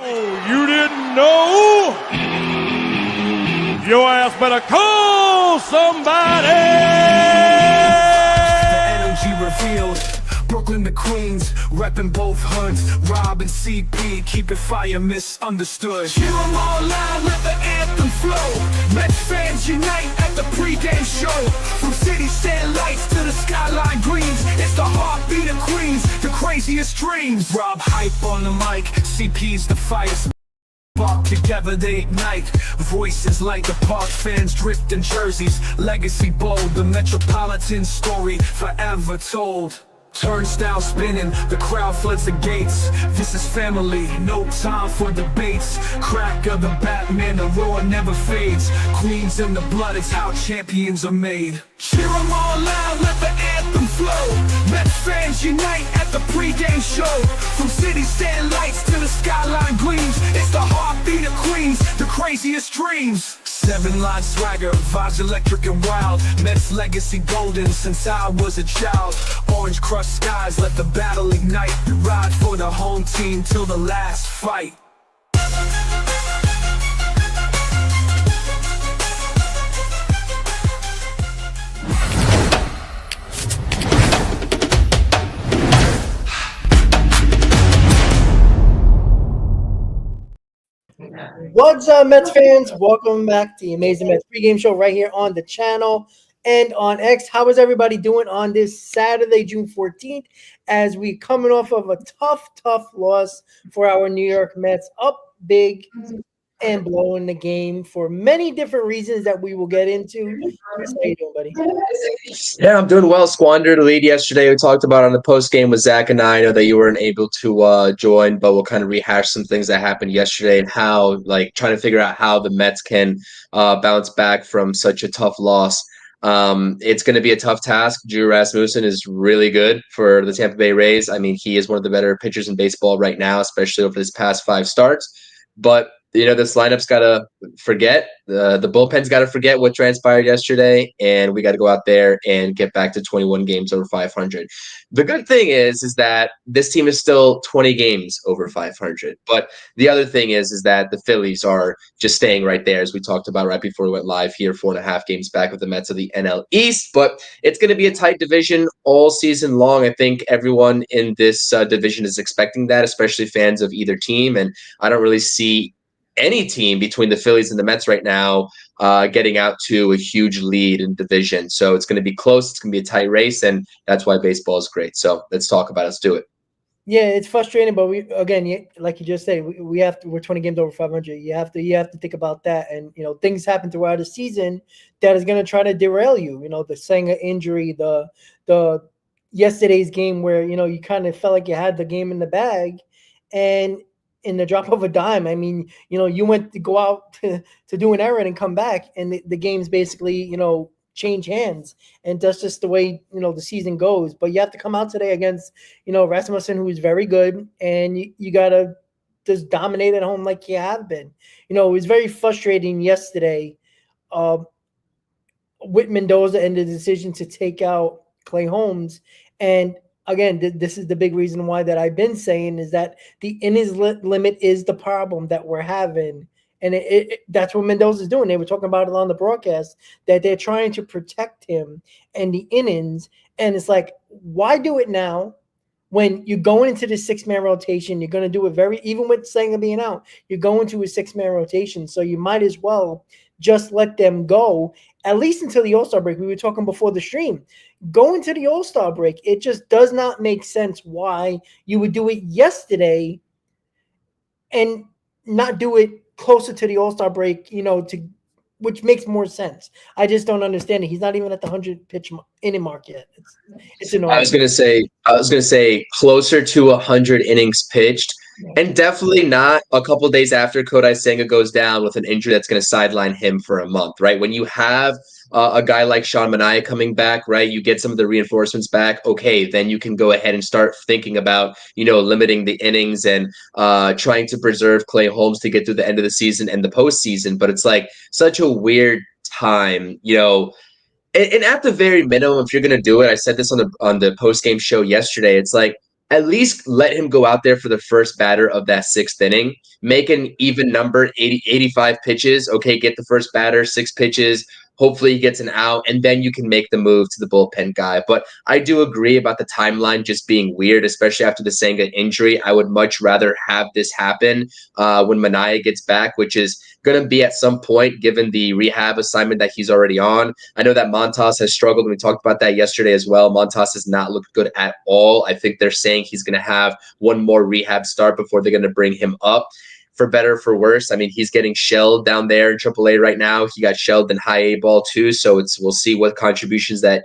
Oh, you didn't know? Your ass better call somebody! The energy revealed. Brooklyn to Queens, reppin' both hoods. Rob and CP, keep it fire, misunderstood. Cheer 'em all out, let the anthem flow. Mets fans unite at the pregame show. From city stand lights to the skyline greens, it's the heartbeat of Queens, the craziest dreams. Rob hype on the mic, CP's the fire spark, together they ignite. Voices like the park, fans drift in jerseys. Legacy bold, the Metropolitan story forever told. Turnstile spinning, the crowd floods the gates. This is family, no time for debates. Crack of the Batman, the roar never fades. Queens in the blood, it's how champions are made. Cheer 'em all out, let the anthem flow. Mets fans unite at the pregame show. From city stand lights to the skyline gleams, it's the heartbeat of Queens, the craziest dreams. 7-line swagger, vibes electric and wild. Mets legacy golden since I was a child. Orange crushed skies, let the battle ignite. Ride for the home team till the last fight. What's up, Mets fans? Welcome back to the Amazing Mets pregame show right here on the channel and on X. How is everybody doing on this Saturday, June 14th, as we coming off of a tough loss for our New York Mets, up big and blowing the game for many different reasons that we will get into. How you doing, buddy? Yeah, I'm doing well. Squandered a lead yesterday. We talked about on the post game with Zach and I know that you weren't able to join, but we'll kind of rehash some things that happened yesterday and how, like, trying to figure out how the Mets can bounce back from such a tough loss. It's going to be a tough task. Drew Rasmussen is really good for the Tampa Bay Rays. I mean, he is one of the better pitchers in baseball right now, especially over his past 5 starts. But this lineup's got to forget. The bullpen's got to forget what transpired yesterday, and we got to go out there and get back to 21 games over 500. The good thing is that this team is still 20 games over 500. But the other thing is that the Phillies are just staying right there, as we talked about right before we went live here, 4.5 games back with the Mets of the NL East. But it's going to be a tight division all season long. I think everyone in this division is expecting that, especially fans of either team. And I don't really see any team between the Phillies and the Mets right now getting out to a huge lead in division. So it's going to be close. It's going to be a tight race, and that's why baseball is great. So let's talk about it. Let's do it. Yeah, it's frustrating, but like you just said, we're 20 games over 500. You have to think about that, and things happen throughout the season that is going to try to derail you. The Senga injury, the yesterday's game where you kind of felt like you had the game in the bag, and in the drop of a dime, I mean, you went to go out to do an errand and come back, and the game's basically, change hands. And that's just the way, the season goes. But you have to come out today against, Rasmussen, who is very good, and you got to just dominate at home like you have been. It was very frustrating yesterday with Mendoza and the decision to take out Clay Holmes. And again, this is the big reason why that I've been saying is that the innings limit is the problem that we're having. And that's what Mendoza is doing. They were talking about it on the broadcast, that they're trying to protect him and the innings. And it's like, why do it now when you're going into the 6-man rotation? You're going to do it even with Senga being out, you're going to a 6-man rotation. So you might as well just let them go, at least until the All-Star break. We were talking before the stream. Going to the All-Star break, it just does not make sense why you would do it yesterday and not do it closer to the All-Star break, which makes more sense. I just don't understand it. He's not even at the 100-pitch inning mark yet. It's annoying. I was gonna say closer to 100 innings pitched, and definitely not a couple of days after Kodai Senga goes down with an injury that's going to sideline him for a month, right? When you have a guy like Sean Manaea coming back, right? You get some of the reinforcements back. Okay, then you can go ahead and start thinking about, limiting the innings and trying to preserve Clay Holmes to get through the end of the season and the postseason. But it's like such a weird time, And at the very minimum, if you're going to do it, I said this on the post game show yesterday. It's like, at least let him go out there for the first batter of that sixth inning, make an even number, 85 pitches. Okay, get the first batter, 6 pitches. Hopefully he gets an out, and then you can make the move to the bullpen guy. But I do agree about the timeline just being weird, especially after the Senga injury. I would much rather have this happen when Minaya gets back, which is going to be at some point given the rehab assignment that he's already on. I know that Montas has struggled, and we talked about that yesterday as well. Montas has not looked good at all. I think they're saying he's going to have one more rehab start before they're going to bring him up. For better or for worse, I mean, he's getting shelled down there in AAA right now. He got shelled in high A ball too, so we'll see what contributions that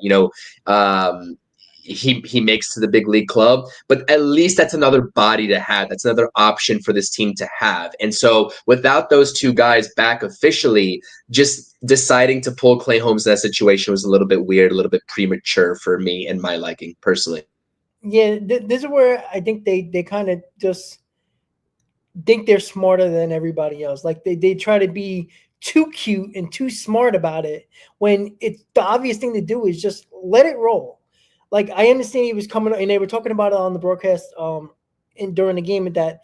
he makes to the big league club. But at least that's another body to have. That's another option for this team to have. And so without those two guys back officially, just deciding to pull Clay Holmes in that situation was a little bit weird, a little bit premature for me and my liking personally. Yeah, this is where I think they kind of just think they're smarter than everybody else. Like they try to be too cute and too smart about it when it's the obvious thing to do is just let it roll. Like I understand he was coming and they were talking about it on the broadcast during the game that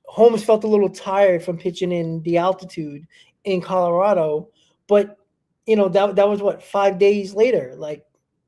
Holmes felt a little tired from pitching in the altitude in Colorado, but that was what 5 days later. Like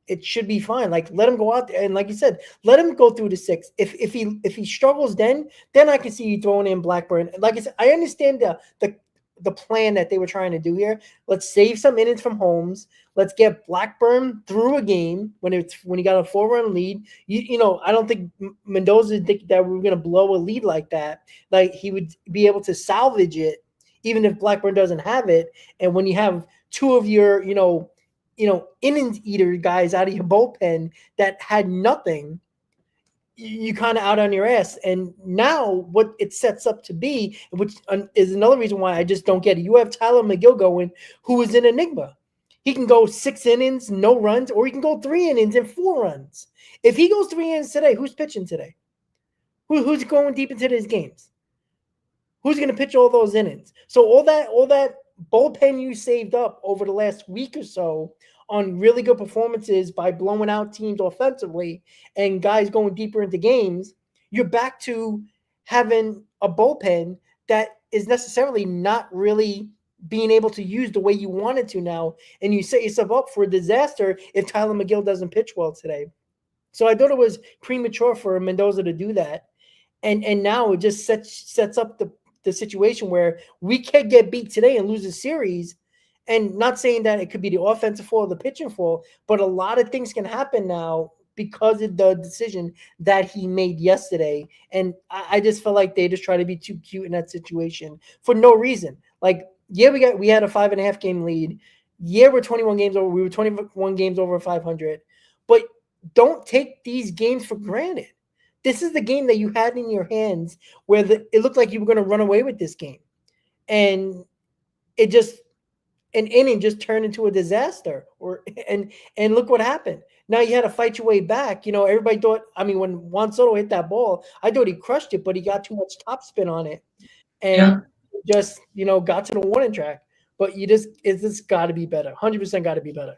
it should be fine. Like let him go out there and like you said, let him go through the 6. If he struggles, then I can see you throwing in Blackburn. Like I said, I understand the plan that they were trying to do here. Let's save some innings from Holmes. Let's get Blackburn through a game when he got a 4-run lead. I don't think Mendoza think that we were going to blow a lead like that. Like he would be able to salvage it even if Blackburn doesn't have it. And when you have two of your innings eater guys out of your bullpen that had nothing, you kind of out on your ass. And now what it sets up to be, which is another reason why I just don't get it. You have Tyler McGill going, who is an enigma. He can go 6 innings, no runs, or he can go 3 innings and 4 runs. If he goes 3 innings today, who's pitching today? Who's going deep into these games? Who's going to pitch all those innings? So all that bullpen you saved up over the last week or so on really good performances by blowing out teams offensively and guys going deeper into games, you're back to having a bullpen that is necessarily not really being able to use the way you wanted to now. And you set yourself up for a disaster if Tyler McGill doesn't pitch well today. So I thought it was premature for Mendoza to do that. And now it just sets up the situation where we can get beat today and lose a series. And not saying that it could be the offensive fault or the pitching fault, but a lot of things can happen now because of the decision that he made yesterday. And I just felt like they just try to be too cute in that situation for no reason. Like, yeah, we had a 5.5 game lead. Yeah, we're 21 games over. We were 21 games over 500. But don't take these games for granted. This is the game that you had in your hands where it looked like you were going to run away with this game. And it just an inning just turned into a disaster. And look what happened. Now you had to fight your way back. Everybody thought, when Juan Soto hit that ball, I thought he crushed it, but he got too much topspin on it. And just, got to the warning track. But it's just got to be better. 100% got to be better.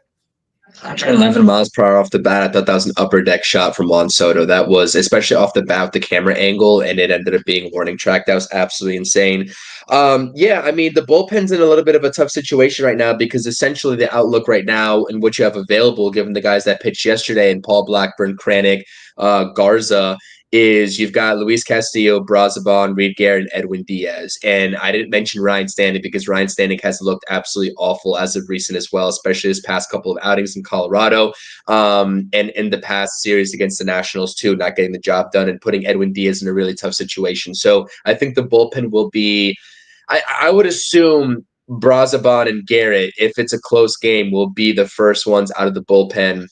111 miles per hour off the bat. I thought that was an upper deck shot from Juan Soto. That was, especially off the bat with the camera angle, and it ended up being a warning track. That was absolutely insane. The bullpen's in a little bit of a tough situation right now because essentially the outlook right now and what you have available, given the guys that pitched yesterday and Paul Blackburn, Kranick, Garza, is you've got Luis Castillo, Brazoban, Reed Garrett, and Edwin Diaz. And I didn't mention Ryan Stanek because Ryan Stanek has looked absolutely awful as of recent as well, especially his past couple of outings in Colorado and in the past series against the Nationals too, not getting the job done and putting Edwin Diaz in a really tough situation. So I think the bullpen will be, I would assume Brazoban and Garrett, if it's a close game, will be the first ones out of the bullpen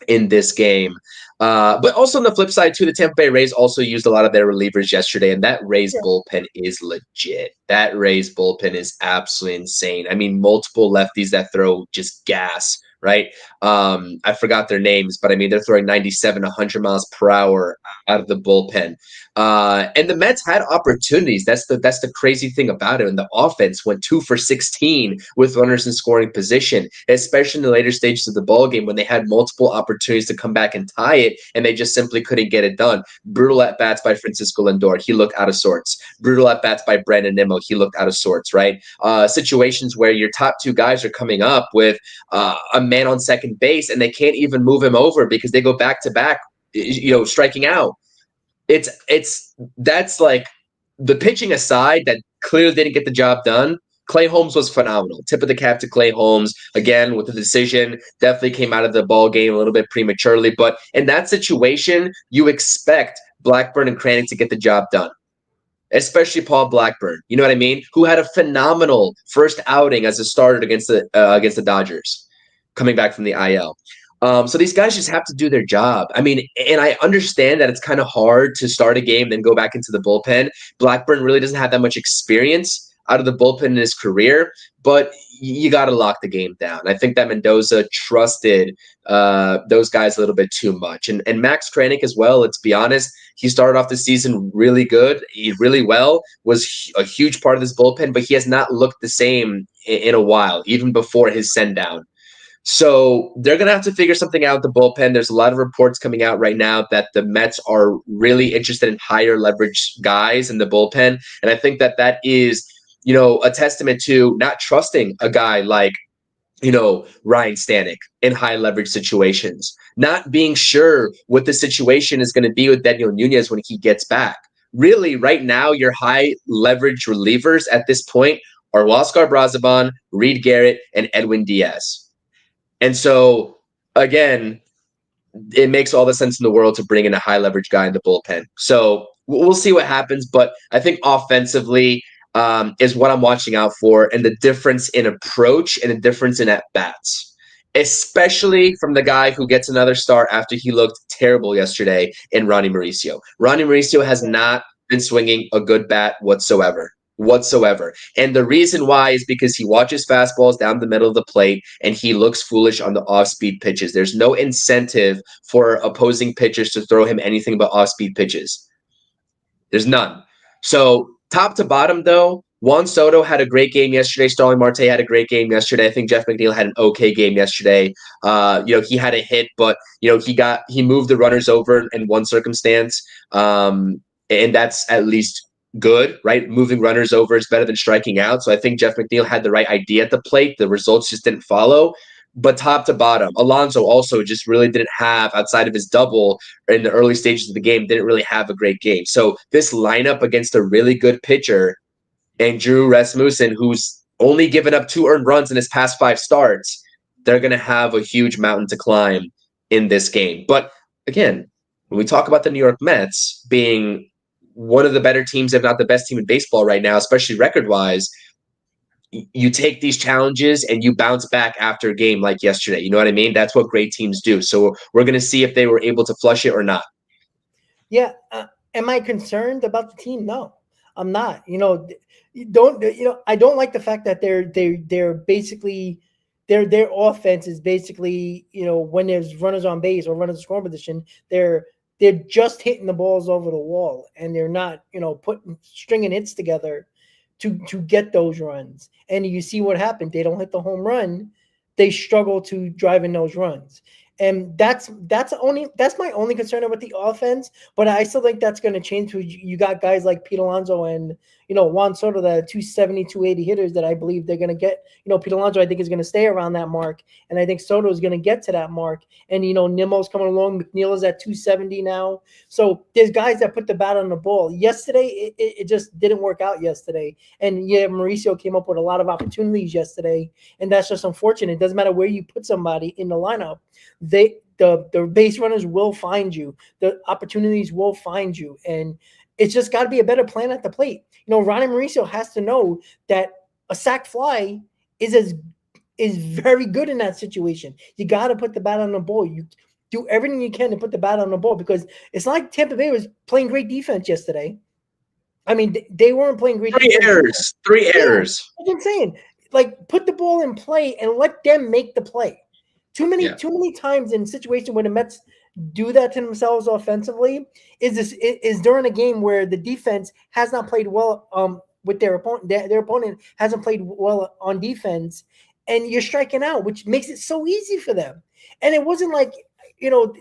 in this game. But also on the flip side, too, the Tampa Bay Rays also used a lot of their relievers yesterday, and that Rays bullpen is legit. That Rays bullpen is absolutely insane. Multiple lefties that throw just gas, right? I forgot their names, but they're throwing 97, 100 miles per hour out of the bullpen. And the Mets had opportunities. That's the crazy thing about it. And the offense went 2 for 16 with runners in scoring position, especially in the later stages of the ball game when they had multiple opportunities to come back and tie it. hit, and they just simply couldn't get it done. Brutal at bats by Francisco Lindor. He looked out of sorts. Brutal at bats by Brandon Nimmo. He looked out of sorts, right? Situations where your top two guys are coming up with a man on second base, and they can't even move him over because they go back to back, striking out. That's like, the pitching aside that clearly didn't get the job done. Clay Holmes was phenomenal. Tip of the cap to Clay Holmes. Again, with the decision, definitely came out of the ball game a little bit prematurely. But in that situation, you expect Blackburn and Cranning to get the job done, especially Paul Blackburn. You know what I mean? Who had a phenomenal first outing as a starter against the Dodgers, coming back from the IL. So these guys just have to do their job. I mean, and I understand that it's kind of hard to start a game, then go back into the bullpen. Blackburn really doesn't have that much experience out of the bullpen in his career, but you got to lock the game down. I think that Mendoza trusted those guys a little bit too much. And Max Kranick as well, let's be honest, he started off the season really good, really well, was a huge part of this bullpen, but he has not looked the same in a while, even before his send-down. So they're going to have to figure something out with the bullpen. There's a lot of reports coming out right now that the Mets are really interested in higher leverage guys in the bullpen. And I think that is, a testament to not trusting a guy like, Ryan Stanek in high leverage situations, not being sure what the situation is going to be with Daniel Nunez when he gets back. Really, right now, your high leverage relievers at this point are Oscar Brazaban, Reed Garrett, and Edwin Diaz. And so, again, it makes all the sense in the world to bring in a high leverage guy in the bullpen. So we'll see what happens. But I think offensively is what I'm watching out for, and the difference in approach and the difference in at-bats, especially from the guy who gets another start after he looked terrible yesterday in Ronnie Mauricio. Ronnie Mauricio has not been swinging a good bat whatsoever. And the reason why is because he watches fastballs down the middle of the plate and he looks foolish on the off-speed pitches. There's no incentive for opposing pitchers to throw him anything but off-speed pitches. There's none. So top to bottom, though, Juan Soto had a great game yesterday. Starling Marte had a great game yesterday. I think Jeff McNeil had an okay game yesterday. He had a hit, but he moved the runners over in one circumstance, and that's at least good, right? Moving runners over is better than striking out. So I think Jeff McNeil had the right idea at the plate. The results just didn't follow. But top to bottom, Alonso also just really didn't have, outside of his double in the early stages of the game, didn't really have a great game. So this lineup against a really good pitcher and Drew Rasmussen, who's only given up 2 earned runs in his past 5 starts, they're going to have a huge mountain to climb in this game. But again, when we talk about the New York Mets being one of the better teams, if not the best team in baseball right now, especially record-wise, you take these challenges and you bounce back after a game like yesterday. You know what I mean? That's what great teams do. So we're going to see if they were able to flush it or not. Yeah. Am I concerned about the team? No, I'm not. I don't like the fact that they're basically their offense is basically, when there's runners on base or runners in scoring position, they're just hitting the balls over the wall, and they're not, stringing hits together to get those runs. And you see what happened. They don't hit the home run. They struggle to drive in those runs. And that's my only concern about the offense. But I still think that's going to change. You got guys like Pete Alonso and Juan Soto, the 270, 280 hitters that I believe they're going to get. Pete Alonso, I think, is going to stay around that mark, and I think Soto is going to get to that mark. And Nimmo's coming along. McNeil is at 270 now. So there's guys that put the bat on the ball. Yesterday, it just didn't work out yesterday. And yeah, Mauricio came up with a lot of opportunities yesterday, and that's just unfortunate. It doesn't matter where you put somebody in the lineup. The base runners will find you. The opportunities will find you. And it's just got to be a better plan at the plate. Ronnie Mauricio has to know that a sac fly is very good in that situation. You got to put the bat on the ball. You do everything you can to put the bat on the ball, because it's not like Tampa Bay was playing great defense yesterday. I mean, they weren't playing great defense. Three errors. I'm saying, put the ball in play and let them make the play. Too many times in situations where the Mets do that to themselves offensively is during a game where the defense has not played well with their opponent. Their opponent hasn't played well on defense, and you're striking out, which makes it so easy for them. And it wasn't like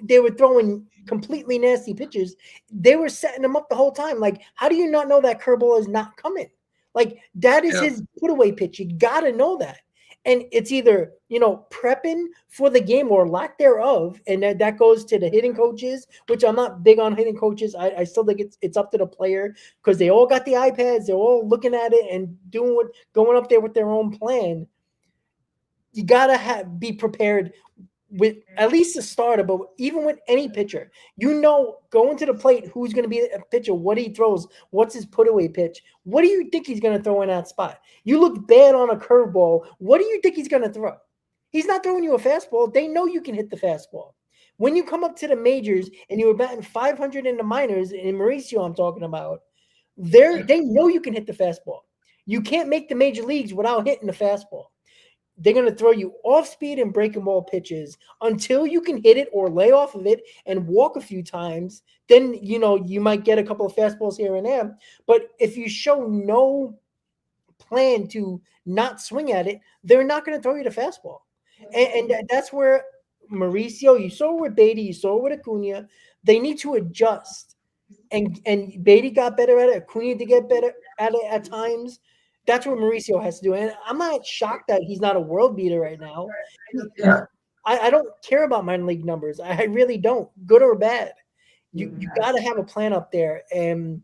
they were throwing completely nasty pitches. They were setting them up the whole time. Like, how do you not know that curveball is not coming? Like, that is his put away pitch. You got to know that. And it's either, prepping for the game or lack thereof. And that goes to the hitting coaches, which I'm not big on hitting coaches. I still think it's up to the player because they all got the iPads. They're all looking at it and going up there with their own plan. You got to be prepared with at least a starter, but even with any pitcher, going to the plate, who's going to be a pitcher, what he throws, what's his put away pitch, what do you think he's going to throw in that spot? You look bad on a curveball. What do you think he's going to throw? He's not throwing you a fastball. They know you can hit the fastball. When you come up to the majors and you were batting 500 in the minors, in Mauricio I'm talking about, they know you can hit the fastball. You can't make the major leagues without hitting the fastball. They're going to throw you off speed and breaking ball pitches until you can hit it or lay off of it and walk a few times. Then, you might get a couple of fastballs here and there. But if you show no plan to not swing at it, they're not going to throw you the fastball. And that's where Mauricio, you saw it with Beatty, you saw it with Acuna. They need to adjust. And Beatty got better at it. Acuna did get better at it at times. That's what Mauricio has to do. And I'm not shocked that he's not a world beater right now. Yeah. I don't care about minor league numbers. I really don't, good or bad. You got to have a plan up there. And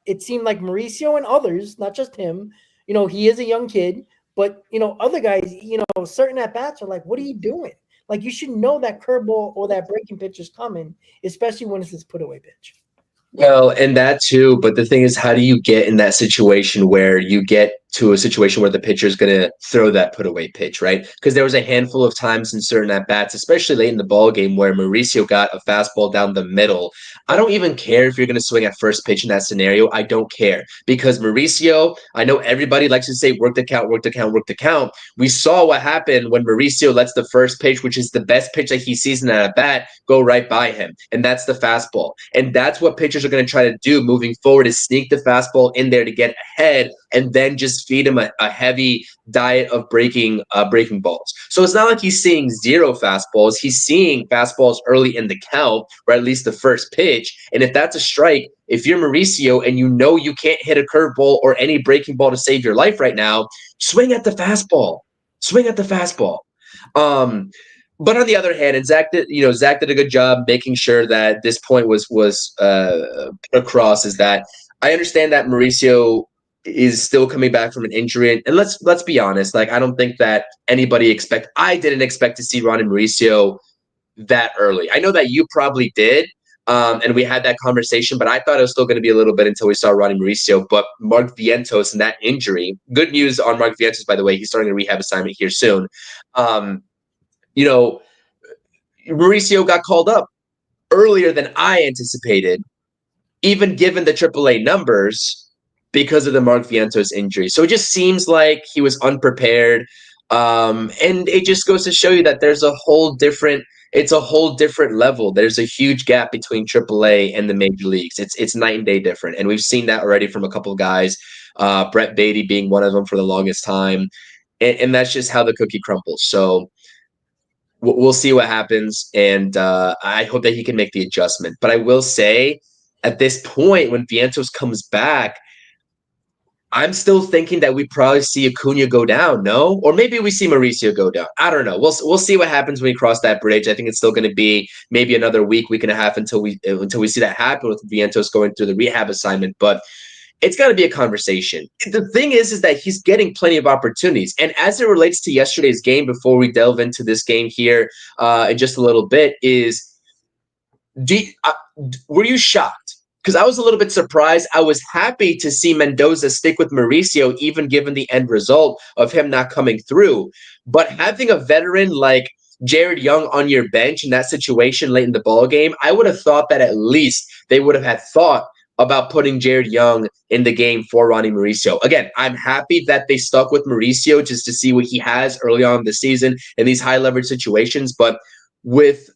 it seemed like Mauricio and others, not just him, he is a young kid, but, other guys, certain at-bats are like, what are you doing? Like, you should know that curveball or that breaking pitch is coming, especially when it's this put-away pitch. Well, and that too, but the thing is, how do you get in that situation where you get to a situation where the pitcher is going to throw that put away pitch, right? Because there was a handful of times in certain at bats, especially late in the ball game, where Mauricio got a fastball down the middle. I don't even care if you're going to swing at first pitch in that scenario. I don't care because Mauricio, I know everybody likes to say work the count, work the count, work the count. We saw what happened when Mauricio lets the first pitch, which is the best pitch that he sees in that at bat, go right by him, and that's the fastball. And that's what pitchers are going to try to do moving forward: is sneak the fastball in there to get ahead, and then just feed him a heavy diet of breaking balls. So it's not like he's seeing zero fastballs. He's seeing fastballs early in the count, or at least the first pitch. And if that's a strike, if you're Mauricio and you can't hit a curveball or any breaking ball to save your life right now, swing at the fastball. Swing at the fastball. But on the other hand, and Zach did a good job making sure that this point was put across, is that I understand that Mauricio is still coming back from an injury, and let's be honest, like, I don't think that I didn't expect to see Ronnie Mauricio that early. I know that you probably did, and we had that conversation, but I thought it was still going to be a little bit until we saw Ronnie Mauricio. But Mark Vientos and that injury, good news on Mark Vientos, by the way, he's starting a rehab assignment here soon. Mauricio got called up earlier than I anticipated, even given the AAA numbers, because of the Mark Vientos injury. So it just seems like he was unprepared. And it just goes to show you that there's a whole different level. There's a huge gap between AAA and the major leagues. It's night and day different. And we've seen that already from a couple of guys, Brett Beatty being one of them for the longest time. And that's just how the cookie crumbles. So we'll see what happens. And I hope that he can make the adjustment. But I will say, at this point, when Vientos comes back, I'm still thinking that we probably see Acuna go down, no? Or maybe we see Mauricio go down. I don't know. We'll see what happens when we cross that bridge. I think it's still going to be maybe another week and a half until we see that happen with Vientos going through the rehab assignment. But it's got to be a conversation. The thing is that he's getting plenty of opportunities. And as it relates to yesterday's game, before we delve into this game here in just a little bit, were you shocked? Because I was a little bit surprised. I was happy to see Mendoza stick with Mauricio, even given the end result of him not coming through. But having a veteran like Jared Young on your bench in that situation late in the ballgame, I would have thought that at least they would have had thought about putting Jared Young in the game for Ronnie Mauricio. Again, I'm happy that they stuck with Mauricio just to see what he has early on in the season in these high leverage situations. But with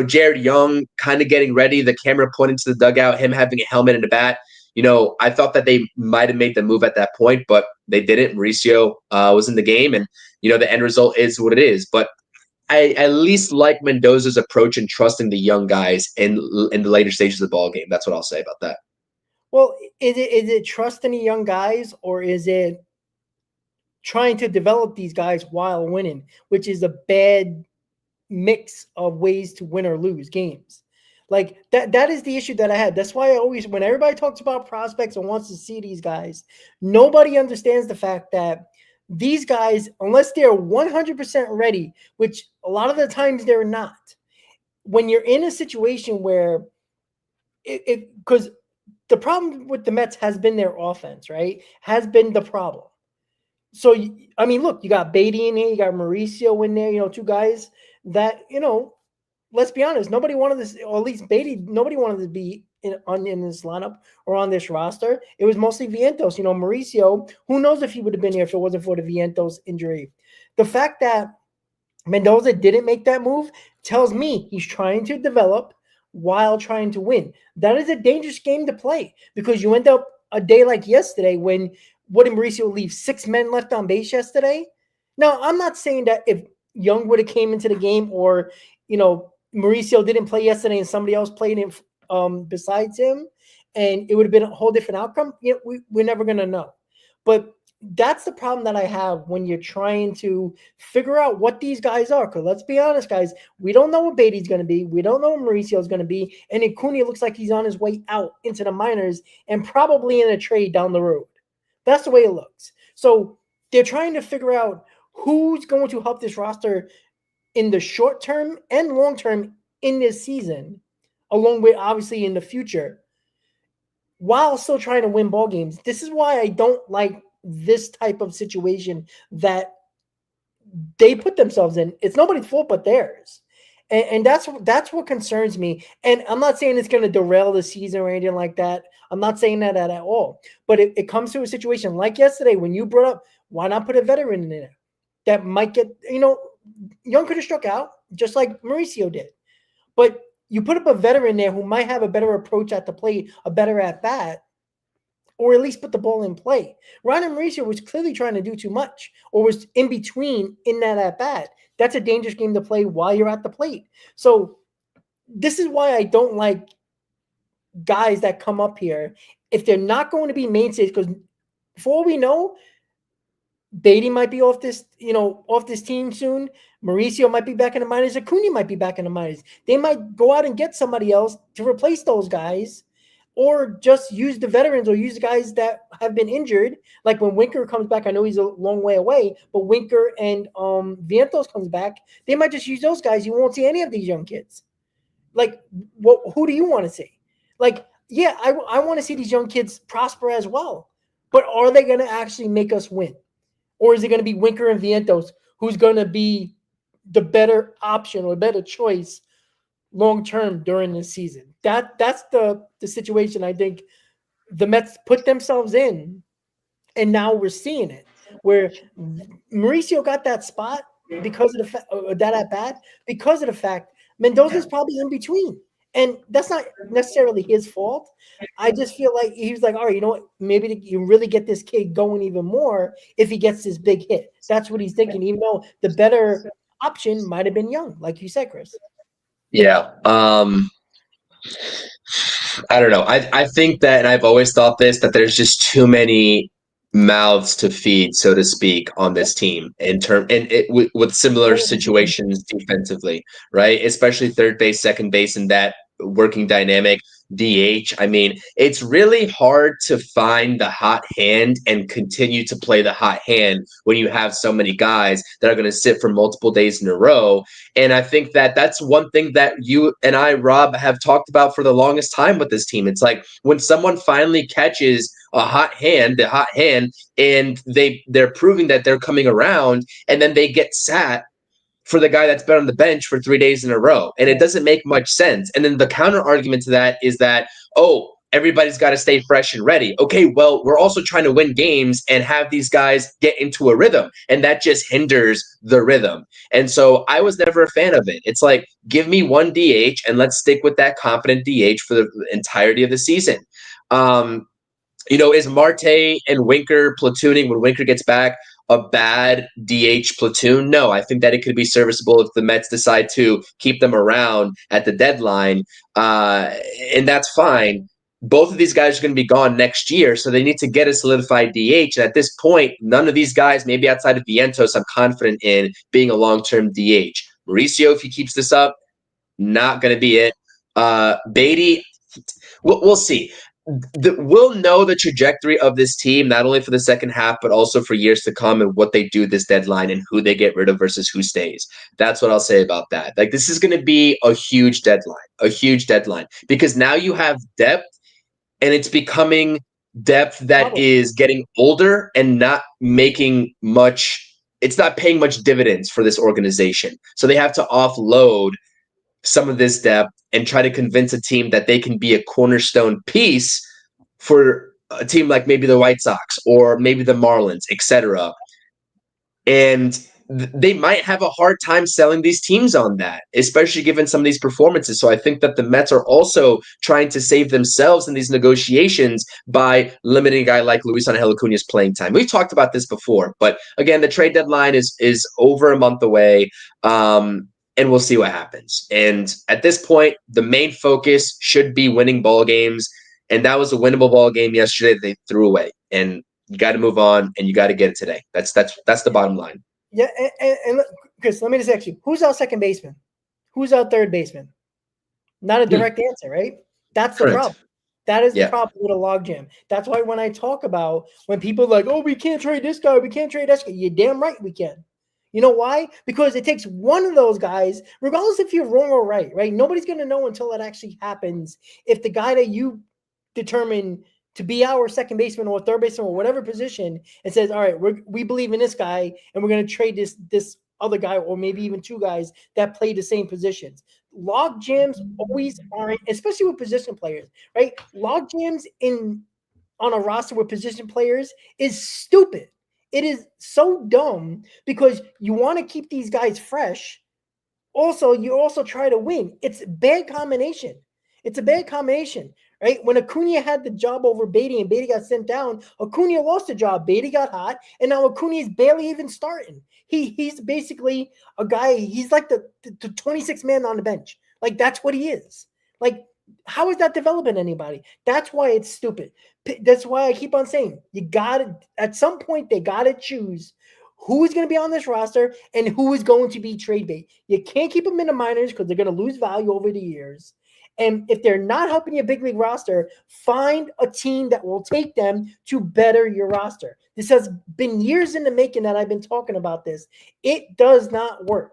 Jared Young kind of getting ready, the camera pointing to the dugout, him having a helmet and a bat, I thought that they might have made the move at that point, but they didn't. Mauricio was in the game, and the end result is what it is. But I at least like Mendoza's approach in trusting the young guys in the later stages of the ball game. That's what I'll say about that. Well, is it trusting the young guys, or is it trying to develop these guys while winning, which is a bad mix of ways to win or lose games? Like that is the issue that I had. That's why I always, when everybody talks about prospects and wants to see these guys, nobody understands the fact that these guys, unless they're 100% ready, which a lot of the times they're not, when you're in a situation where because the problem with the Mets has been their offense, right? Has been the problem. So, I mean, look, you got Beatty in here, you got Mauricio in there, two guys that, let's be honest, nobody wanted this, or at least Beatty, nobody wanted to be in this lineup or on this roster. It was mostly Vientos. Mauricio, who knows if he would have been here if it wasn't for the Vientos injury. The fact that Mendoza didn't make that move tells me he's trying to develop while trying to win. That is a dangerous game to play, because you end up a day like yesterday when, what did Mauricio leave? 6 men left on base yesterday? Now, I'm not saying that if Young would have came into the game, or, Mauricio didn't play yesterday and somebody else played him besides him, and it would have been a whole different outcome, we're never going to know. But that's the problem that I have when you're trying to figure out what these guys are. Because let's be honest, guys, we don't know what Beatty's going to be. We don't know what Mauricio is going to be. And Acuna looks like he's on his way out into the minors and probably in a trade down the road. That's the way it looks. So they're trying to figure out who's going to help this roster in the short term and long term in this season, along with obviously in the future, while still trying to win ball games. This is why I don't like this type of situation that they put themselves in. It's nobody's fault but theirs. And that's what concerns me. And I'm not saying it's going to derail the season or anything like that. I'm not saying that at all. But it comes to a situation like yesterday when you brought up, why not put a veteran in there that might get, Young could have struck out just like Mauricio did. But you put up a veteran there who might have a better approach at the plate, a better at bat, or at least put the ball in play. Ron and Mauricio was clearly trying to do too much, or was in between in that at bat. That's a dangerous game to play while you're at the plate. So this is why I don't like guys that come up here if they're not going to be mainstays, because for all we know, Beatty might be off this team soon. Mauricio might be back in the minors. Acuna might be back in the minors. They might go out and get somebody else to replace those guys, or just use the veterans, or use the guys that have been injured. Like when Winker comes back, I know he's a long way away, but Winker and Vientos comes back, they might just use those guys. You won't see any of these young kids. Like, who do you want to see? Like, yeah, I want to see these young kids prosper as well. But are they going to actually make us win? Or is it going to be Winker and Vientos who's going to be the better option or better choice long-term during this season? That's the situation I think the Mets put themselves in, and now we're seeing it, where Mauricio got that spot because of that at bat, because of the fact Mendoza's probably in between. And that's not necessarily his fault. I just feel like he was like, all right, you know what? Maybe you really get this kid going even more if he gets this big hit. That's what he's thinking, even though the better option might have been Young, like you said, Chris. Yeah. I don't know. I think that, and I've always thought this, that there's just too many mouths to feed, so to speak, on this team with similar situations defensively, right? Especially third base, second base, and that working dynamic. DH. I mean, it's really hard to find the hot hand and continue to play the hot hand when you have so many guys that are going to sit for multiple days in a row. And I think that that's one thing that you and I, Rob, have talked about for the longest time with this team. It's like when someone finally catches the hot hand, and they're proving that they're coming around, and then they get sat for the guy that's been on the bench for 3 days in a row. And it doesn't make much sense. And then the counter argument to that is that, oh, everybody's got to stay fresh and ready. Okay, well, we're also trying to win games and have these guys get into a rhythm. And that just hinders the rhythm. And so I was never a fan of it. It's like, give me one DH and let's stick with that competent DH for the entirety of the season. Is Marte and Winker platooning when Winker gets back? a bad DH platoon? No, I think that it could be serviceable if the Mets decide to keep them around at the deadline, and that's fine. Both of these guys are going to be gone next year, so they need to get a solidified DH. And at this point, none of these guys, maybe outside of Vientos, I'm confident in being a long-term DH. Mauricio, if he keeps this up, not going to be it. Beatty, we'll see. We'll know the trajectory of this team, not only for the second half, but also for years to come and what they do this deadline and who they get rid of versus who stays. That's what I'll say about that. Like, this is going to be a huge deadline, because now you have depth, and it's becoming depth that is getting older and not making much. It's not paying much dividends for this organization. So they have to offload some of this depth and try to convince a team that they can be a cornerstone piece for a team like maybe the White Sox or maybe the Marlins, etc. And they might have a hard time selling these teams on that, especially given some of these performances. So I think that the Mets are also trying to save themselves in these negotiations by limiting a guy like Luis Angel Acuña's playing time. We've talked about this before, but again, the trade deadline is over a month away, and we'll see what happens. And at this point, the main focus should be winning ball games, and that was a winnable ball game yesterday that they threw away. And you got to move on, and you got to get it today. That's the bottom line. Yeah, and Chris, let me just ask you, who's our second baseman? Who's our third baseman? Not a direct answer, right? That's the problem. That is the problem with a logjam. That's why when I talk about when people are like, oh, we can't trade this guy, we can't trade this guy, you're damn right we can. You know why? Because it takes one of those guys, regardless if you're wrong or right? Nobody's going to know until it actually happens if the guy that you determine to be our second baseman or third baseman or whatever position and says, all right, we believe in this guy and we're going to trade this other guy or maybe even two guys that play the same positions. Log jams always aren't, especially with position players, right? Log jams on a roster with position players is stupid. It is so dumb because you want to keep these guys fresh. Also, you also try to win. It's a bad combination. It's a bad combination. Right? When Acuna had the job over Beatty and Beatty got sent down, Acuna lost the job. Beatty got hot, and now Acuna is barely even starting. He's basically a guy. He's like the 26th man on the bench. Like, that's what he is. Like, how is that developing anybody? That's why it's stupid. That's why I keep on saying you got to, at some point, they got to choose who is going to be on this roster and who is going to be trade bait. You can't keep them in the minors because they're going to lose value over the years. And if they're not helping your big league roster, find a team that will take them to better your roster. This has been years in the making that I've been talking about this. It does not work.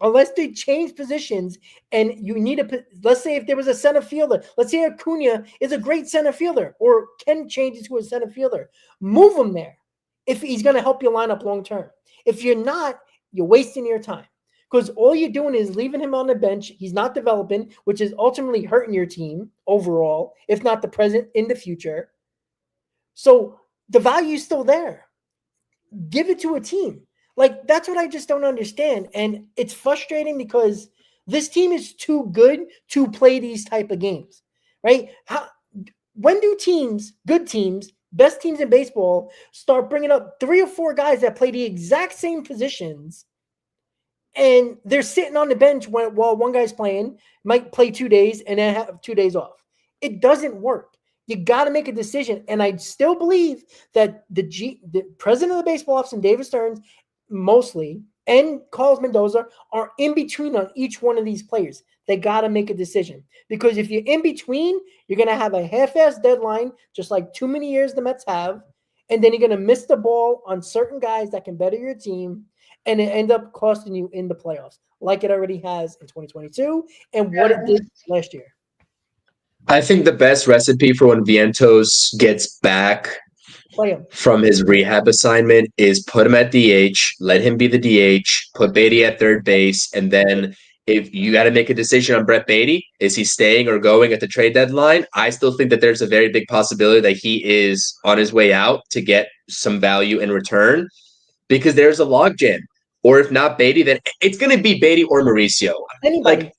Unless they change positions and you need let's say if there was a center fielder, let's say Acuna is a great center fielder or can change it to a center fielder. Move him there if he's going to help your lineup long term. If you're not, you're wasting your time. Because all you're doing is leaving him on the bench. He's not developing, which is ultimately hurting your team overall, if not the present, in the future. So the value is still there. Give it to a team. Like, that's what I just don't understand. And it's frustrating because this team is too good to play these type of games, right? When do teams, good teams, best teams in baseball, start bringing up 3 or 4 guys that play the exact same positions and they're sitting on the bench while one guy's playing, might play 2 days and then have 2 days off? It doesn't work. You got to make a decision. And I still believe that the president of the baseball office and David Stearns mostly and Carlos Mendoza are in between on each one of these players. They got to make a decision. Because if you're in between, you're going to have a half-ass deadline, just like too many years the Mets have. And then you're going to miss the ball on certain guys that can better your team. And it end up costing you in the playoffs, like it already has in 2022 and what it did last year. I think the best recipe for when Vientos gets back from his rehab assignment is put him at DH, let him be the DH, put Beatty at third base, and then if you got to make a decision on Brett Beatty, is he staying or going at the trade deadline? I still think that there's a very big possibility that he is on his way out to get some value in return because there's a logjam. Or if not Beatty, then it's going to be Beatty or Mauricio. Anybody.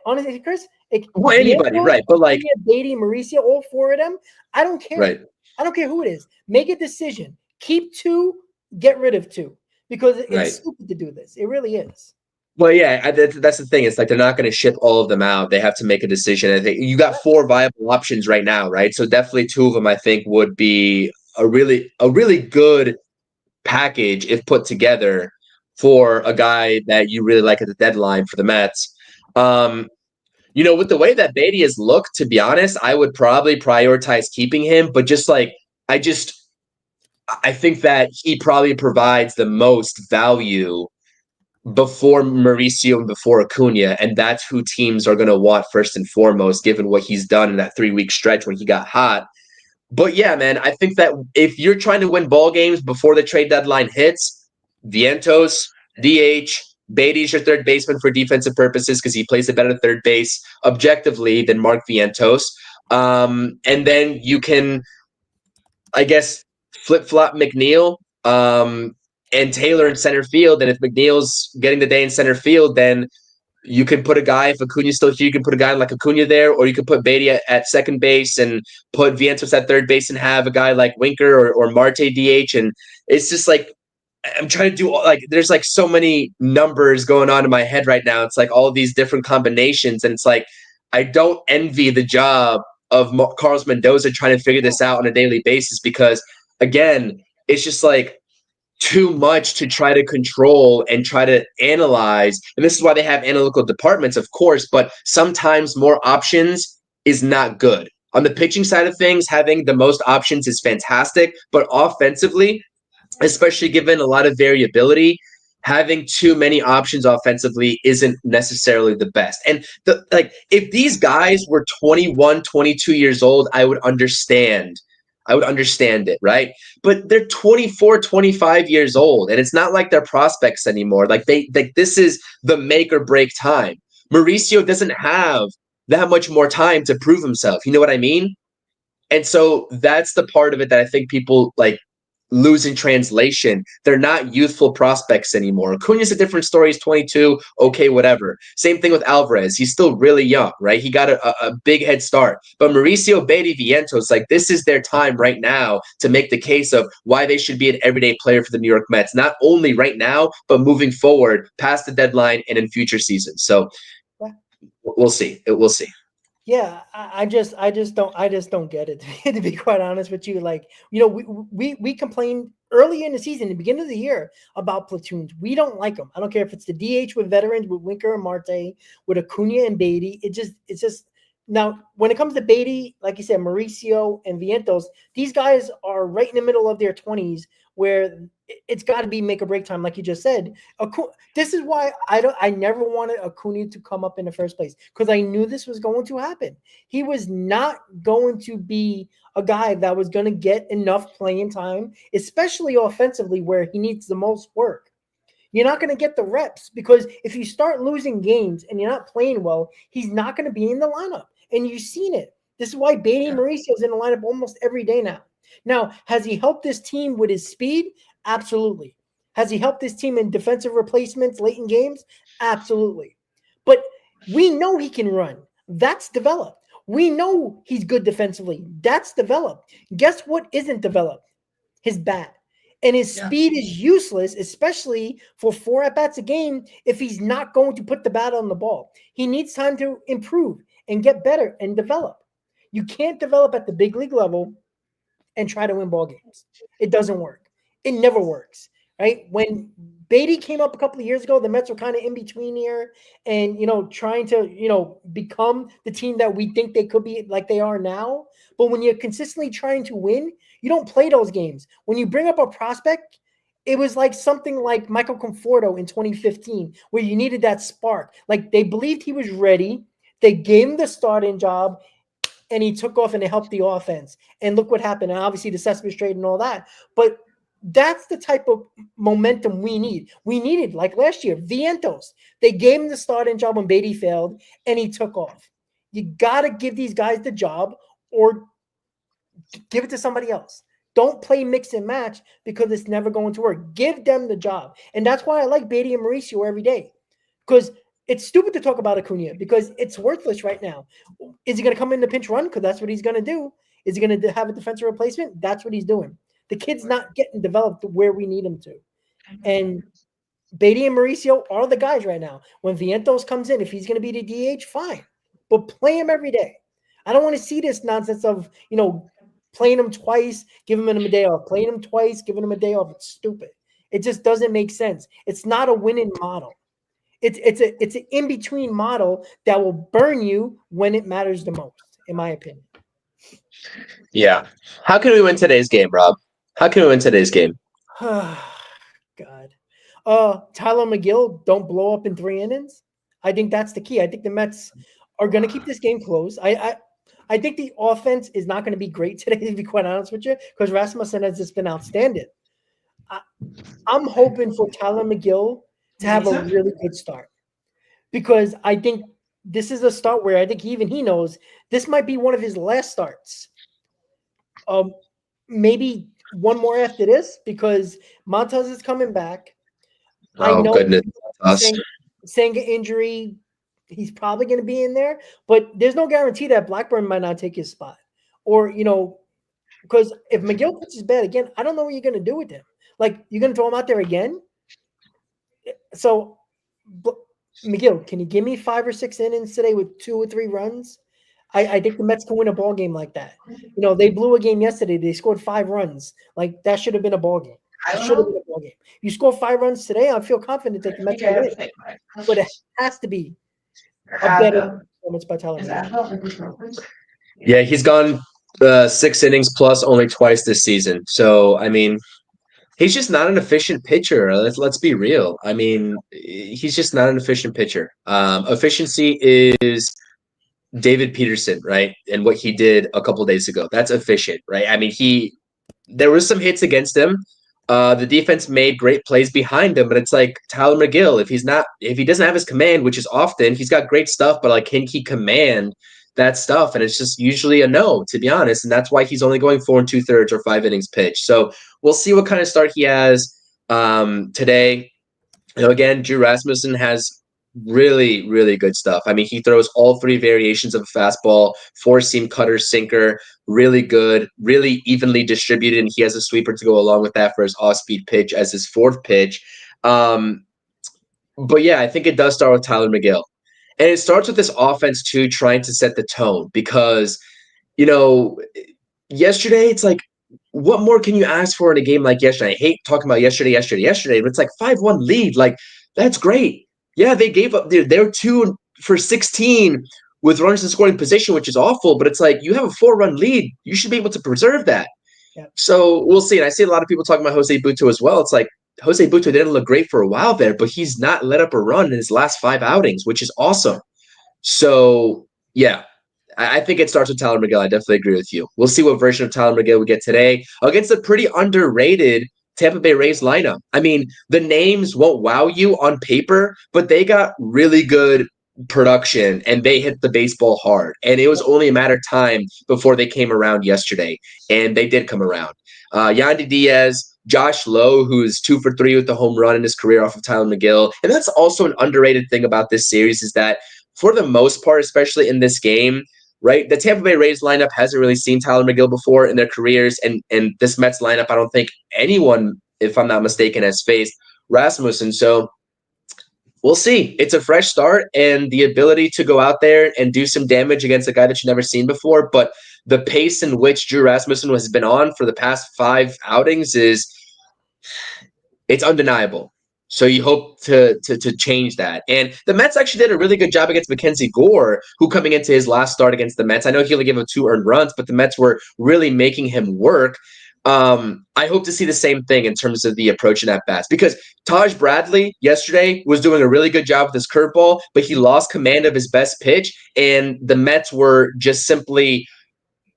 Honestly, Chris. Anybody, right. But like Beatty, Mauricio, all 4 of them, I don't care. Right. I don't care who it is. Make a decision. Keep 2 get rid of two because Right. it's stupid to do this. It really is. Well, yeah, that's the thing. It's like they're not going to ship all of them out. They have to make a decision. I think you got four viable options right now, right? So definitely two of them, I think, would be a really good package if put together for a guy that you really like at the deadline for the Mets. Um, with the way that Beatty has looked, to be honest, I would probably prioritize keeping him. But I think that he probably provides the most value before Mauricio and before Acuna, and that's who teams are going to want first and foremost, given what he's done in that 3-week stretch when he got hot. But yeah, man, I think that if you're trying to win ball games before the trade deadline hits, Vientos, DH, Beatty's your third baseman for defensive purposes because he plays a better third base objectively than Mark Vientos. And then you can, I guess, flip-flop McNeil and Taylor in center field. And if McNeil's getting the day in center field, then you can put a guy, if Acuna's still here, you can put a guy like Acuna there, or you could put Beatty at second base and put Vientos at third base and have a guy like Winker or Marte DH. And it's just like, I'm trying to do there's like so many numbers going on in my head right now. It's like all of these different combinations. And it's like, I don't envy the job of Carlos Mendoza trying to figure this out on a daily basis because, again, it's just like, too much to try to control and try to analyze. And this is why they have analytical departments, of course, but sometimes more options is not good. On the pitching side of things, having the most options is fantastic, but offensively, especially given a lot of variability, having too many options offensively isn't necessarily the best. And if these guys were 21, 22 years old, I would understand it, right? But they're 24, 25 years old, and it's not like they're prospects anymore. This is the make or break time. Mauricio doesn't have that much more time to prove himself. You know what I mean? And so that's the part of it that I think people lose in translation. They're not youthful prospects anymore. Acuna's a different story. He's 22. Okay, whatever. Same thing with Alvarez. He's still really young, right? He got a big head start. But Mauricio, Beatty, Vientos, this is their time right now to make the case of why they should be an everyday player for the New York Mets, not only right now, but moving forward past the deadline and in future seasons. So we'll see. We'll see. Yeah, I just don't get it. To be quite honest with you, we complained early in the season, the beginning of the year, about platoons. We don't like them. I don't care if it's the DH with veterans, with Winker and Marte, with Acuna and Beatty. It's just now when it comes to Beatty, like you said, Mauricio and Vientos, these guys are right in the middle of their 20s, where it's got to be make or break time, like you just said. This is why I never wanted Acuna to come up in the first place, because I knew this was going to happen. He was not going to be a guy that was going to get enough playing time, especially offensively where he needs the most work. You're not going to get the reps, because if you start losing games and you're not playing well, he's not going to be in the lineup. And you've seen it. This is why Beatty and Mauricio is in the lineup almost every day now. Now, has he helped this team with his speed? Absolutely. Has he helped this team in defensive replacements late in games? Absolutely. But we know he can run. That's developed. We know he's good defensively. That's developed. Guess what isn't developed? His bat. And his speed is useless, especially for 4 at-bats a game, if he's not going to put the bat on the ball. He needs time to improve and get better and develop. You can't develop at the big league level and try to win ball games. It doesn't work. It never works, right? When Beatty came up a couple of years ago, the Mets were kind of in between here and, trying to, become the team that we think they could be, like they are now. But when you're consistently trying to win, you don't play those games. When you bring up a prospect, it was like something like Michael Conforto in 2015, where you needed that spark. Like, they believed he was ready. They gave him the starting job, and he took off and it helped the offense. And look what happened. And obviously the Cespedes trade and all that. But that's the type of momentum we need. We needed, like last year, Vientos. They gave him the starting job when Beatty failed, and he took off. You got to give these guys the job or give it to somebody else. Don't play mix and match, because it's never going to work. Give them the job. And that's why I like Beatty and Mauricio every day, because it's stupid to talk about Acuna, because it's worthless right now. Is he going to come in the pinch run? Because that's what he's going to do. Is he going to have a defensive replacement? That's what he's doing. The kid's not getting developed where we need him to. And Beatty and Mauricio are the guys right now. When Vientos comes in, if he's going to be the DH, fine. But play him every day. I don't want to see this nonsense of, playing him twice, giving him a day off. Playing him twice, giving him a day off. It's stupid. It just doesn't make sense. It's not a winning model. It's an in-between model that will burn you when it matters the most, in my opinion. Yeah. How can we win today's game, Rob? How can we win today's game? God. Tyler McGill, don't blow up in 3 innings. I think that's the key. I think the Mets are going to keep this game close. I think the offense is not going to be great today, to be quite honest with you, because Rasmussen has just been outstanding. I'm hoping for Tyler McGill to have a really good start, because I think this is a start where I think even he knows this might be one of his last starts. Maybe one more after this, because Montez is coming back. I know goodness. Senga injury, he's probably going to be in there, but there's no guarantee that Blackburn might not take his spot. Or, because if McGill puts his bat again, I don't know what you're going to do with him. Like, you're going to throw him out there again? So, McGill, can you give me 5 or 6 innings today with 2 or 3 runs? I think the Mets can win a ball game like that. They blew a game yesterday. They scored 5 runs. Like, that should have been a ball game. It should have been a ball game. You score 5 runs today, I feel confident that the Mets can win. But it has to be a better performance by Tyler McGill. Yeah, he's gone 6 innings plus only twice this season. So, I mean, he's just not an efficient pitcher. Let's be real. I mean, he's just not an efficient pitcher. Efficiency is David Peterson, right? And what he did a couple days ago. That's efficient, right? I mean, there was some hits against him. The defense made great plays behind him, but it's like Tyler McGill, if he doesn't have his command, which is often, he's got great stuff, but like, can he command that stuff? And it's just usually a no, to be honest. And that's why he's only going 4 2/3 or 5 innings pitched. So we'll see what kind of start he has today. Again, Drew Rasmussen has really, really good stuff. I mean, he throws all 3 variations of a fastball, 4-seam, cutter, sinker, really good, really evenly distributed, and he has a sweeper to go along with that for his off-speed pitch as his 4th pitch. But yeah, I think it does start with Tyler McGill. And it starts with this offense, too, trying to set the tone, because, yesterday, it's like, what more can you ask for in a game like yesterday? I hate talking about yesterday, but it's like 5-1 lead. Like, that's great. Yeah, they gave up. They're 2 for 16 with runners in scoring position, which is awful. But it's like, you have a 4-run lead. You should be able to preserve that. Yeah. So we'll see. And I see a lot of people talking about Jose Butto as well. It's like, Jose Butto didn't look great for a while there, but he's not let up a run in his last 5 outings, which is awesome. So, yeah, I think it starts with Tyler McGill. I definitely agree with you. We'll see what version of Tyler McGill we get today against a pretty underrated Tampa Bay Rays lineup. I mean, the names won't wow you on paper, but they got really good production and they hit the baseball hard. And it was only a matter of time before they came around yesterday. And they did come around. Yandy Diaz, Josh Lowe, who's 2 for 3 with the home run in his career off of Tyler McGill. And that's also an underrated thing about this series, is that for the most part, especially in this game, right, the Tampa Bay Rays lineup hasn't really seen Tyler McGill before in their careers, and this Mets lineup, I don't think anyone, if I'm not mistaken, has faced Rasmussen. So we'll see. It's a fresh start, and the ability to go out there and do some damage against a guy that you've never seen before. But the pace in which Drew Rasmussen has been on for the past 5 outings it's undeniable. So you hope to change that. And the Mets actually did a really good job against Mackenzie Gore, who coming into his last start against the Mets, I know he only gave up 2 earned runs, but the Mets were really making him work. I hope to see the same thing in terms of the approach and at-bats, because Taj Bradley yesterday was doing a really good job with his curveball, but he lost command of his best pitch, and the Mets were just simply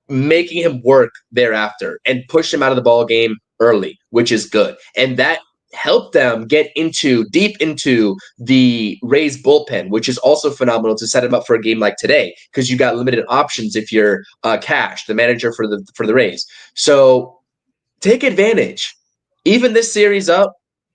making him work thereafter and push him out of the ball game early, which is good. And that help them get deep into the Rays bullpen, which is also phenomenal to set them up for a game like today, because you got limited options if you're Cash, the manager for the Rays. So take advantage, even this series up,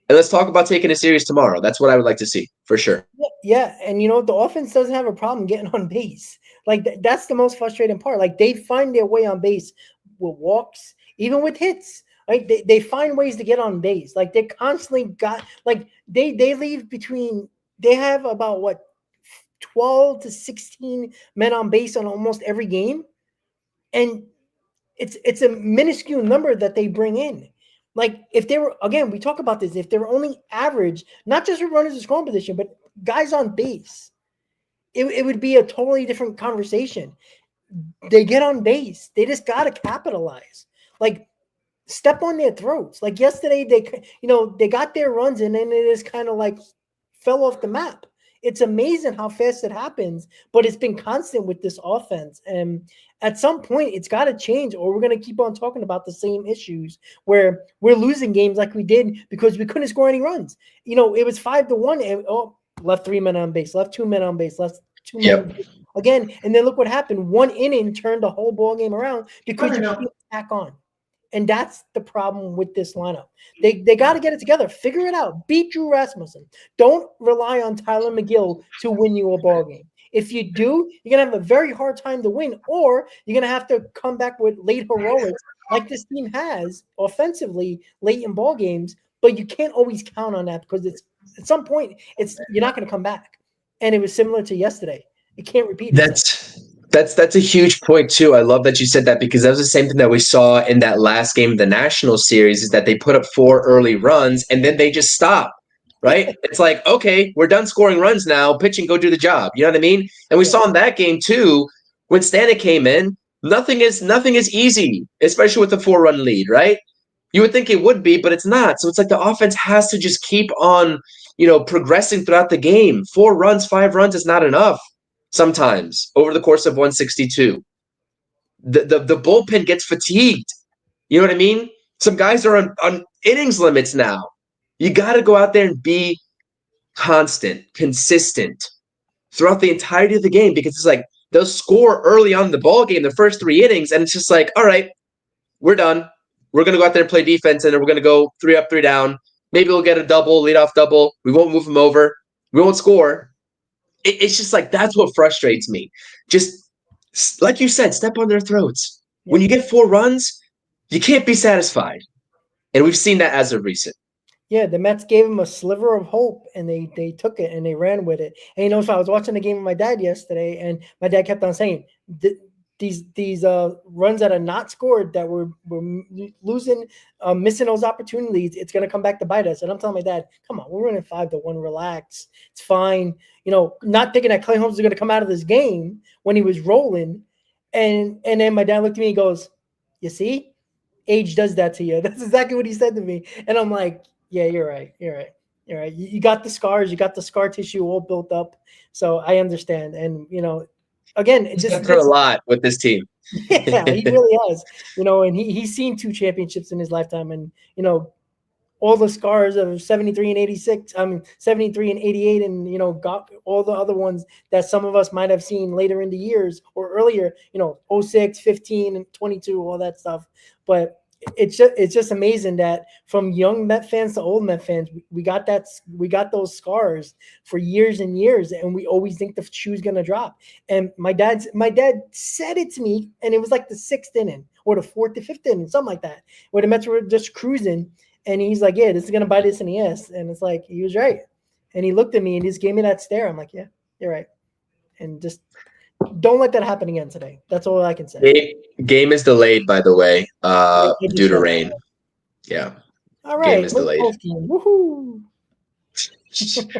and let's talk about taking a series tomorrow. That's what I would like to see for sure. Yeah, and the offense doesn't have a problem getting on base. Like, that's the most frustrating part. Like, they find their way on base with walks, even with hits. right? They find ways to get on base. Like they constantly got like they leave between they have about what 12 to 16 men on base on almost every game. And it's a minuscule number that they bring in. Like if they were again, we talk about this, if they were only average, not just with runners in scoring position, but guys on base, it would be a totally different conversation. They get on base. They just got to capitalize. Like step on their throats. Like yesterday, they got their runs and then it is kind of like fell off the map. It's amazing how fast it happens, but it's been constant with this offense. And at some point, it's got to change, or we're going to keep on talking about the same issues where we're losing games like we did because we couldn't score any runs. It was 5-1, and left 3 men on base, left 2 men on base, left 2 men on base again. And then look what happened. 1 inning turned the whole ball game around because you can't back on. And that's the problem with this lineup. They got to get it together. Figure it out. Beat Drew Rasmussen. Don't rely on Tyler McGill to win you a ball game. If you do, you're going to have a very hard time to win, or you're going to have to come back with late heroics like this team has offensively late in ball games, but you can't always count on that because it's at some point you're not going to come back. And it was similar to yesterday. It can't repeat itself. That's a huge point too. I love that you said that because that was the same thing that we saw in that last game of the National Series is that they put up 4 early runs and then they just stop, right? It's like, okay, we're done scoring runs now. Pitching, go do the job. You know what I mean? And we saw in that game too, when Stanek came in, nothing is easy, especially with the 4-run lead, right? You would think it would be, but it's not. So it's like the offense has to just keep on, progressing throughout the game. 4 runs, 5 runs is not enough. Sometimes over the course of 162, the bullpen gets fatigued. You know what I mean? Some guys are on innings limits now. You got to go out there and be constant, consistent throughout the entirety of the game because it's like they'll score early on in the ball game, the first 3 innings, and it's just like, all right, we're done. We're going to go out there and play defense, and then we're going to go 3 up, 3 down. Maybe we'll get a double, leadoff double. We won't move them over. We won't score. It's just like that's what frustrates me. Just like you said, step on their throats. When you get 4 runs, you can't be satisfied. And we've seen that as of recent. Yeah, the Mets gave him a sliver of hope, and they took it and they ran with it. And so I was watching the game with my dad yesterday, and my dad kept on saying, these runs that are not scored that we're losing, missing those opportunities, it's going to come back to bite us. And I'm telling my dad, come on, we're running 5-1, relax. It's fine. Not thinking that Clay Holmes is going to come out of this game when he was rolling. And then my dad looked at me and goes, you see, age does that to you. That's exactly what he said to me. And I'm like, yeah, you're right. You got the scars, you got the scar tissue all built up. So I understand. And, again, He's been through a lot with this team. Yeah, he really has. And he's seen 2 championships in his lifetime, and all the scars of 73 and 86. 73 and 88, and got all the other ones that some of us might have seen later in the years or earlier. 06, 15, and 22, all that stuff. But it's just amazing that from young Met fans to old Met fans, we got those scars for years and years, and we always think the shoe's gonna drop. And my dad said it to me, and it was like the 6th inning or the 4th to 5th inning, something like that, where the Mets were just cruising, and he's like, "Yeah, this is gonna bite us in the ass," and it's like he was right. And he looked at me and just gave me that stare. I'm like, "Yeah, you're right," and just. Don't let that happen again today. That's all I can say. Game is delayed, by the way, due to rain. Yeah. All right. Game is delayed. Woohoo!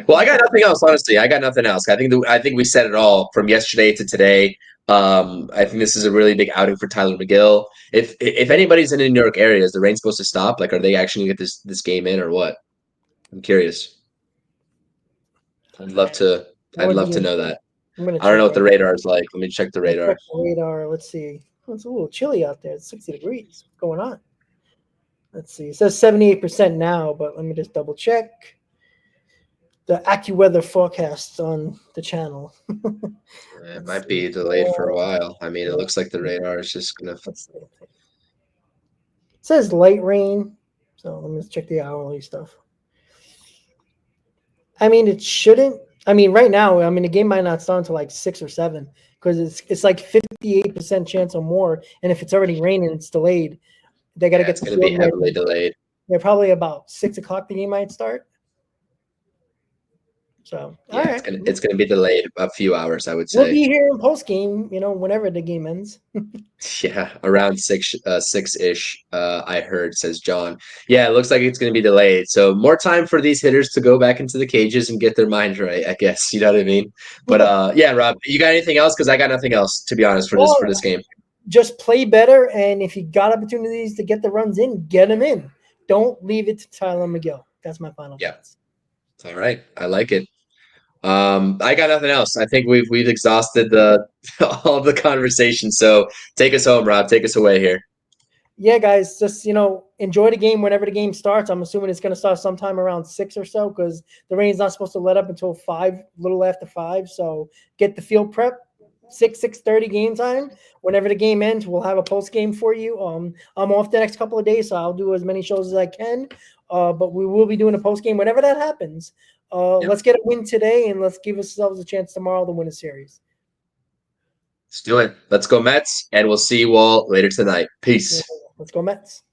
Well, I got nothing else. Honestly, I got nothing else. I think we said it all from yesterday to today. I think this is a really big outing for Tyler McGill. If anybody's in the New York area, is the rain supposed to stop? Like, are they actually gonna get this game in or what? I'm curious. I'd love to know that. I don't know what the radar is like. Let me check the radar. Let's see. It's a little chilly out there. It's 60 degrees. What's going on? Let's see. It says 78% now, but let me just double check the AccuWeather forecasts on the channel. It might be delayed for a while. I mean, it looks like the radar is just gonna. It says light rain. So let me check the hourly stuff. I mean, it shouldn't. I mean, right now, the game might not start until like 6 or 7 because it's like 58% chance or more. And if it's already raining, it's delayed. They got to Yeah, get it's the going to be field heavily ready. delayed. They're probably about 6 o'clock. The game might start. So, all Yeah, right, it's gonna be delayed a few hours, I would we'll say. be here in post game. Whenever the game ends. Yeah, around six ish. I heard, says John. Yeah, it looks like it's gonna be delayed. So more time for these hitters to go back into the cages and get their minds right. I guess you know what I mean. But Yeah. yeah, Rob, you got anything else? Because I got nothing else to be honest for No, this game. just play better, and if you got opportunities to get the runs in, get them in. Don't leave it to Tyler McGill. That's my final Yeah, thoughts. all right, I like it. I got nothing else. I think we've exhausted the all the conversation. So take us home, Rob. Take us away here. Yeah, guys, just enjoy the game whenever the game starts. I'm assuming it's going to start sometime around 6 or so because the rain's not supposed to let up until 5, little after 5. So get the field prep. 6:30 game time. Whenever the game ends, we'll have a post game for you. I'm off the next couple of days, so I'll do as many shows as I can. But we will be doing a post game whenever that happens. Yep. Let's get a win today, and let's give ourselves a chance tomorrow to win a series. Let's do it. Let's go Mets, and we'll see you all later tonight. Peace. Let's go Mets.